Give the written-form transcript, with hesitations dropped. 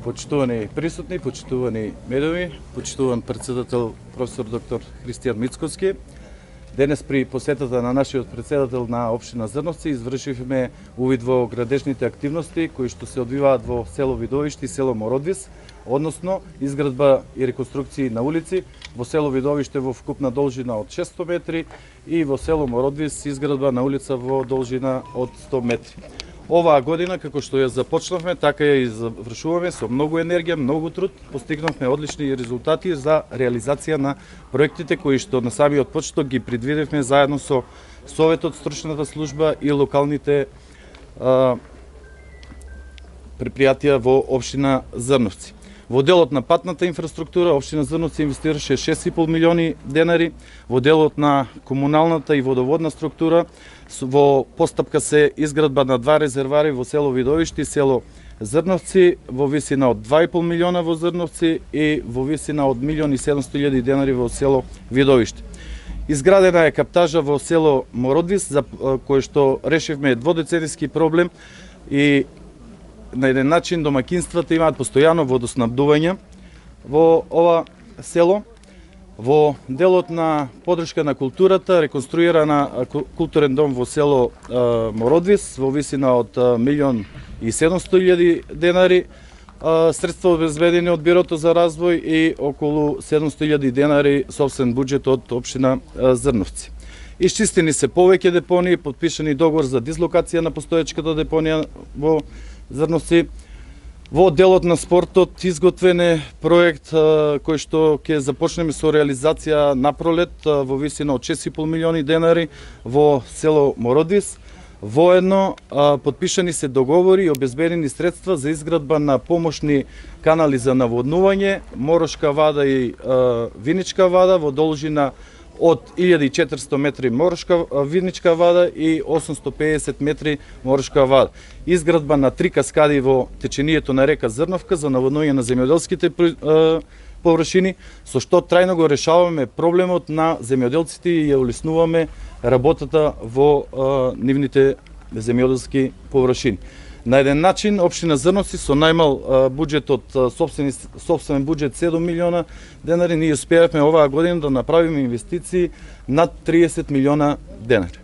Почитувани присутни, почитувани медови, почитуван председател професор доктор Христијан Мицкоски. Денес при посетата на нашиот председател на општина Зрновци извршивме увид во градежните активности кои што се одвиваат во село Видовиште и село Мородвис, односно изградба и реконструкции на улици во село Видовиште во вкупна должина од 600 метри и во село Мородвис изградба на улица во должина од 100 метри. Оваа година, како што ја започнавме, така ја и завршуваме со многу енергија, многу труд, постигнавме одлични резултати за реализација на проектите кои што на самиот почеток ги предвидевме заедно со Советот, стручната служба и локалните предпријатија во општина Зрновци. Во делот на патната инфраструктура, општина Зрновци инвестираше 6,5 милиони денари, во делот на комуналната и водоводна структура, во постапка се изградба на 2 резервари во село Видовиште и село Зрновци во висина од 2,5 милиона во Зрновци и во висина од 1.700.000 денари во село Видовиште. Изградена е каптажа во село Мородвис, за кој што решивме дводеценијски проблем и на еден начин домакинствата имаат постојано водоснабдување во ова село. Во делот на поддршка на културата, реконструирана културен дом во село Мородвис во висина од 1.700.000 денари, средства обезбедени од Бирото за развој и околу 700.000 денари собствен буџет од општина Зрновци. Исчистени се повеќе депонии, подпишани договор за дислокација на постоечката депонија во Зрновци. Во делот на спортот изготвен е проект кој што ќе започнеме со реализација на пролет во висина од 6,5 милиони денари во село Мородвис. Воедно подпишани се договори и обезбедени средства за изградба на помошни канали за наводнување, Морошка вада и Виничка вада во должина од 1400 метри Морошка Виничка вада и 850 метри Морошка вада. Изградба на 3 каскади во течението на река Зрновка за наводнување на земјоделските површини, со што трајно го решаваме проблемот на земјоделците и ја улеснуваме работата во нивните земјоделски површини. На еден начин, општина Зрновци со најмал буџет од собствен буџет 7 милиона денари, ние успеавме оваа година да направиме инвестиции над 30 милиона денари.